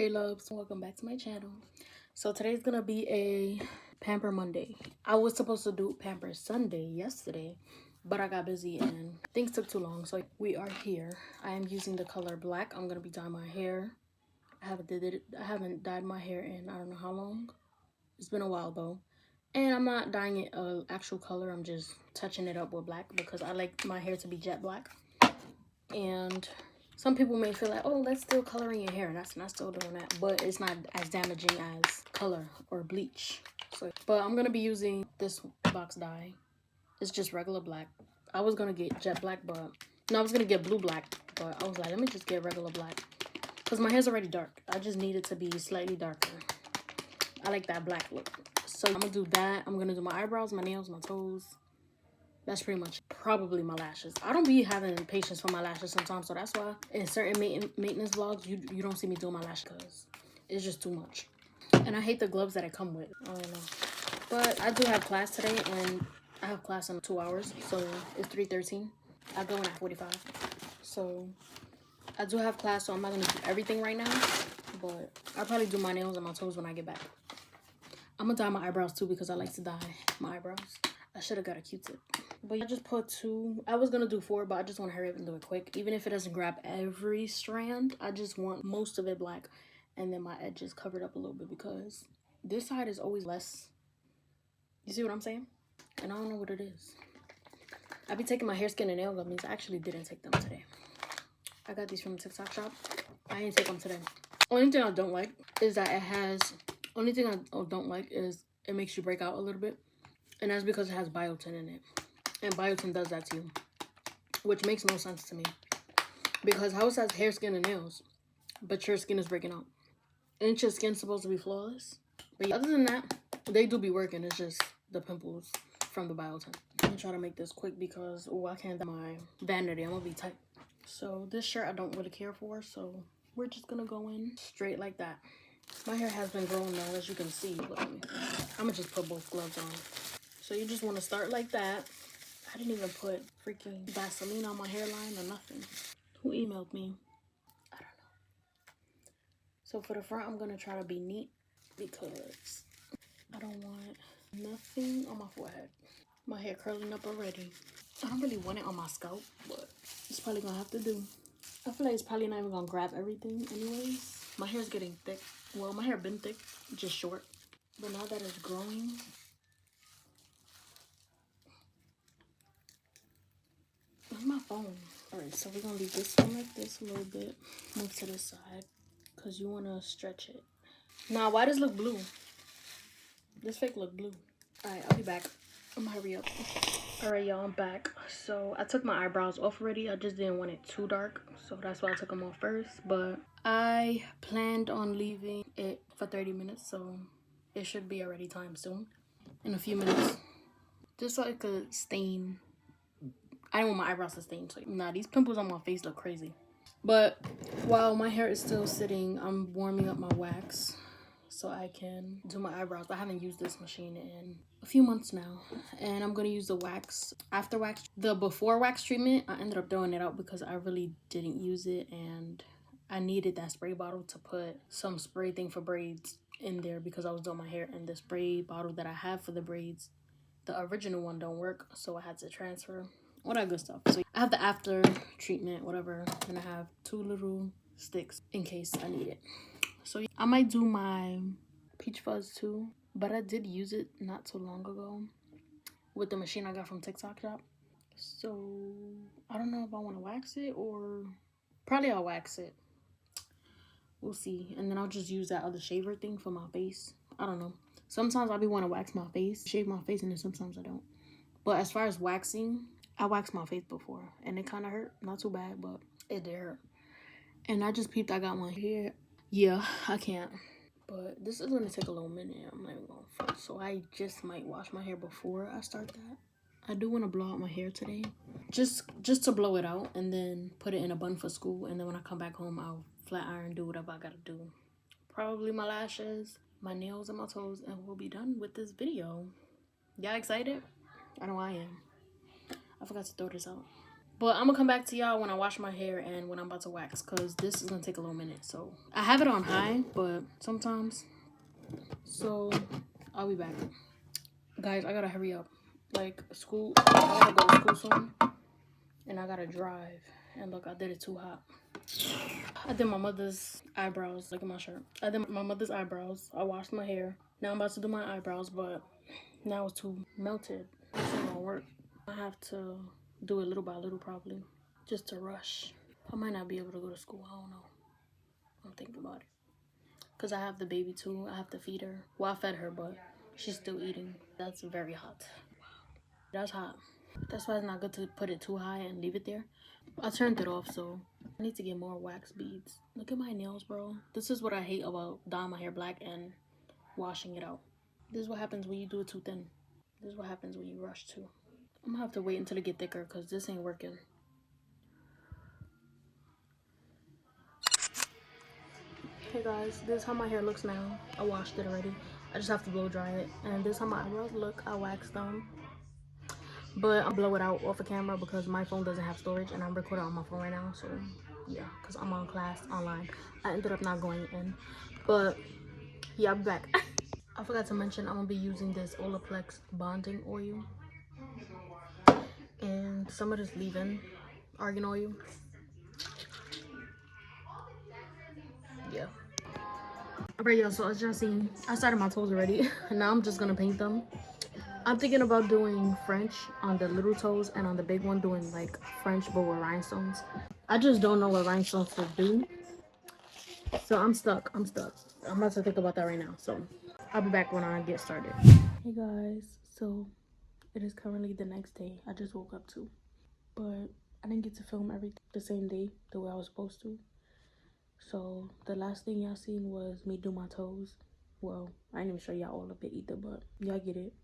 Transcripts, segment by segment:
Hey loves, welcome back to my channel. So today's gonna be a Pamper Monday. I was supposed to do Pamper Sunday yesterday, but I got busy and things took too long. So we are here. I am using the color black. I'm gonna be dyeing my hair. I haven't dyed my hair in I don't know how long. It's been a while though. And I'm not dyeing it actual color. I'm just touching it up with black because I like my hair to be jet black. And some people may feel like, oh, that's still coloring your hair. That's not still doing that, but it's not as damaging as color or bleach. So, but I'm gonna be using this box dye. It's just regular black. I was gonna get jet black, but no, I was gonna get blue black, but I was like, let me just get regular black because my hair's already dark. I just need it to be slightly darker. I like that black look. So I'm gonna do that. I'm gonna do my eyebrows, my nails, my toes. That's pretty much probably my lashes. I don't be having patience for my lashes sometimes, so that's why in certain maintenance vlogs, you don't see me doing my lashes because it's just too much. And I hate the gloves that I come with. I don't know. But I do have class today, and I have class in 2 hours, so it's 3:13. I go in at 45. So I do have class, so I'm not going to do everything right now, but I'll probably do my nails and my toes when I get back. I'm going to dye my eyebrows too because I like to dye my eyebrows. I should have got a Q-tip. But I just put 2. I was going to do 4, but I just want to hurry up and do it quick. Even if it doesn't grab every strand, I just want most of it black. And then my edges covered up a little bit because this side is always less. You see what I'm saying? And I don't know what it is. I be taking my hair, skin, and nail gummies. I actually didn't take them today. I got these from the TikTok shop. I didn't take them today. Only thing I don't like is that it has... Only thing I don't like is it makes you break out a little bit. And that's because it has biotin in it. And biotin does that to you. Which makes no sense to me. Because how it says hair, skin, and nails, but your skin is breaking out. Ain't your skin supposed to be flawless? But other than that, they do be working. It's just the pimples from the biotin. I'm gonna try to make this quick because, oh, I can't do my vanity. I'm gonna be tight. So this shirt I don't really care for. So we're just gonna go in straight like that. My hair has been growing now, as you can see. But I'm gonna just put both gloves on. So you just want to start like that. I didn't even put freaking Vaseline on my hairline or nothing. Who emailed me? I don't know. So for the front, I'm going to try to be neat because I don't want nothing on my forehead. My hair curling up already. I don't really want it on my scalp, but it's probably going to have to do. I feel like it's probably not even going to grab everything anyways. My hair's getting thick. Well, my hair been thick, just short. But now that it's growing... Where's my phone? Alright, so we're gonna leave this one like this a little bit. Move to the side. Because you want to stretch it. Now, why does it look blue? This fake look blue. Alright, I'll be back. I'm gonna hurry up. Alright, y'all, I'm back. So, I took my eyebrows off already. I just didn't want it too dark. So, that's why I took them off first. But I planned on leaving it for 30 minutes. So, it should be already time soon. In a few minutes. Just so it could stain. I don't want my eyebrows to stain. So, nah, these pimples on my face look crazy. But while my hair is still sitting, I'm warming up my wax so I can do my eyebrows. I haven't used this machine in a few months now. And I'm going to use the wax, after wax. The before wax treatment, I ended up throwing it out because I really didn't use it. And I needed that spray bottle to put some spray thing for braids in there because I was doing my hair. And the spray bottle that I have for the braids, the original one don't work. So I had to transfer. All that good stuff. So I have the after treatment, whatever, and I have 2 little sticks in case I need it. So I might do my peach fuzz too, but I did use it not too long ago with the machine I got from TikTok shop. So I don't know if I want to wax it or probably I'll wax it. We'll see. And then I'll just use that other shaver thing for my face. I don't know. Sometimes I'll be want to wax my face, shave my face, and then sometimes I don't. But as far as waxing, I waxed my face before and it kind of hurt. Not too bad, but it did hurt. And I just peeped I got one here. Yeah, I can't. But this is going to take a little minute. I'm not even going to front. So I just might wash my hair before I start that. I do want to blow out my hair today. Just to blow it out and then put it in a bun for school. And then when I come back home, I'll flat iron, do whatever I got to do. Probably my lashes, my nails, and my toes. And we'll be done with this video. Y'all excited? I know I am. I forgot to throw this out. But I'm gonna come back to y'all when I wash my hair and when I'm about to wax, because this is gonna take a little minute. So I have it on high, but sometimes. So I'll be back. Guys, I gotta hurry up. Like school, I gotta go to school soon. And I gotta drive. And look, I did it too hot. I did my mother's eyebrows. Look at my shirt. I did my mother's eyebrows. I washed my hair. Now I'm about to do my eyebrows, but now it's too melted. This ain't gonna work. I have to do it little by little probably. Just to rush. I might not be able to go to school. I don't know. I'm thinking about it. Because I have the baby too. I have to feed her. Well, I fed her, but she's still eating. That's very hot. That's hot. That's why it's not good to put it too high and leave it there. I turned it off, so I need to get more wax beads. Look at my nails, bro. This is what I hate about dyeing my hair black and washing it out. This is what happens when you do it too thin. This is what happens when you rush too. I'm gonna have to wait until it get thicker because this ain't working. Hey guys, this is how my hair looks now. I washed it already. I just have to blow dry it. And this is how my eyebrows look. I waxed them. But I'll blow it out off the camera because my phone doesn't have storage and I'm recording on my phone right now. So yeah, because I'm on class online. I ended up not going in. But yeah, I'll be back. I forgot to mention I'm gonna be using this Olaplex bonding oil and some of this leave-in argan oil. Yeah. Alright y'all, so as y'all seen, I started my toes already. Now I'm just gonna paint them. I'm thinking about doing French on the little toes and on the big one doing like French but with rhinestones. I just don't know what rhinestones to do. So I'm stuck. I'm about to think about that right now. So I'll be back when I get started. Hey guys, so it is currently the next day. I just woke up too. But I didn't get to film everything the same day the way I was supposed to. So the last thing y'all seen was me do my toes. Well, I didn't even show y'all all of it either, but y'all get it.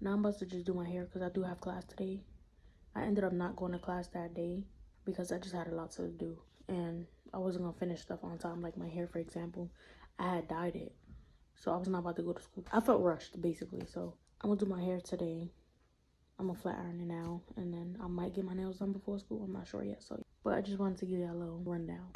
Now I'm about to just do my hair because I do have class today. I ended up not going to class that day because I just had a lot to do. And I wasn't going to finish stuff on time. Like my hair, for example, I had dyed it. So I was not about to go to school. I felt rushed, basically. So I'm going to do my hair today. I'm going to flat iron it now. And then I might get my nails done before school. I'm not sure yet. So, but I just wanted to give you a little rundown.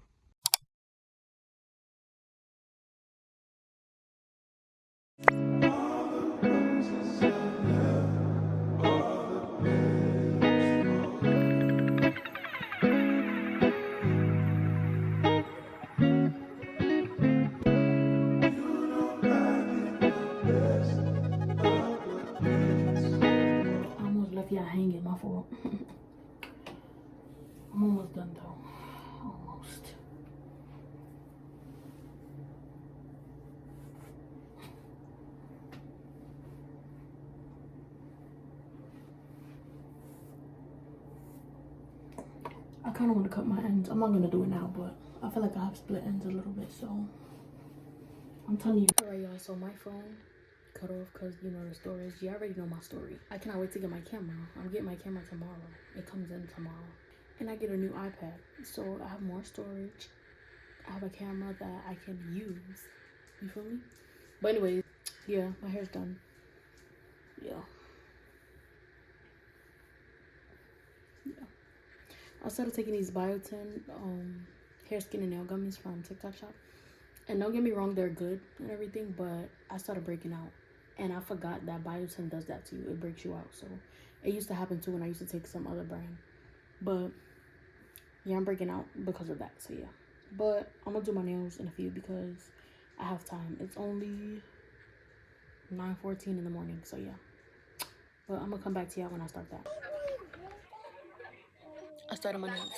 I almost left y'all hanging, my fault. I'm almost done though. Almost. I kind of want to cut my ends. I'm not going to do it now, but I feel like I have split ends a little bit, so I'm telling you. Alright, y'all, so my phone cut off because, you know, the storage. You already know my story. I cannot wait to get my camera. I'm getting my camera tomorrow. It comes in tomorrow. And I get a new iPad, so I have more storage. I have a camera that I can use. You feel me? But anyways, yeah, my hair's done. Yeah. I started taking these biotin hair, skin, and nail gummies from TikTok shop. And don't get me wrong, they're good and everything, but I started breaking out. And I forgot that biotin does that to you. It breaks you out. So it used to happen too when I used to take some other brand. But yeah, I'm breaking out because of that. So yeah. But I'm going to do my nails in a few because I have time. It's only 9:14 in the morning. So yeah. But I'm going to come back to y'all when I start that. I started my nails.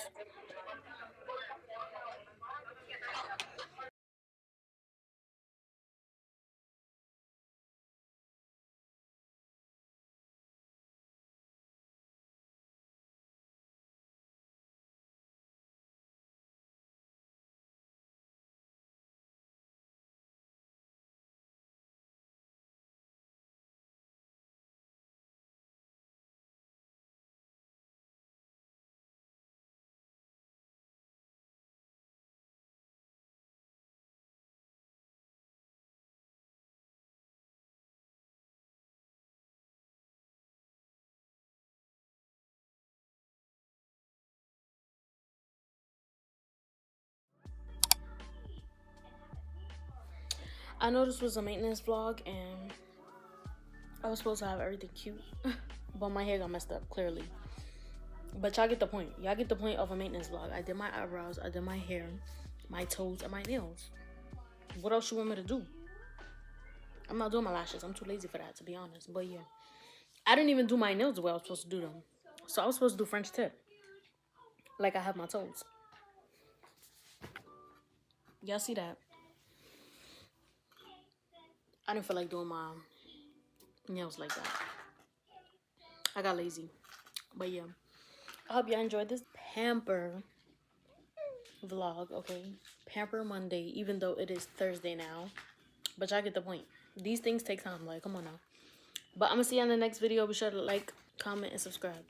I know this was a maintenance vlog and I was supposed to have everything cute, but my hair got messed up, clearly. But y'all get the point. Y'all get the point of a maintenance vlog. I did my eyebrows, I did my hair, my toes, and my nails. What else you want me to do? I'm not doing my lashes. I'm too lazy for that, to be honest. But yeah. I didn't even do my nails the way I was supposed to do them. So I was supposed to do French tip. Like I have my toes. Y'all see that? I didn't feel like doing my nails like that. I got lazy. But yeah. I hope y'all enjoyed this Pamper vlog, okay? Pamper Monday, even though it is Thursday now. But y'all get the point. These things take time. Like, come on now. But I'm going to see you in the next video. Be sure to like, comment, and subscribe.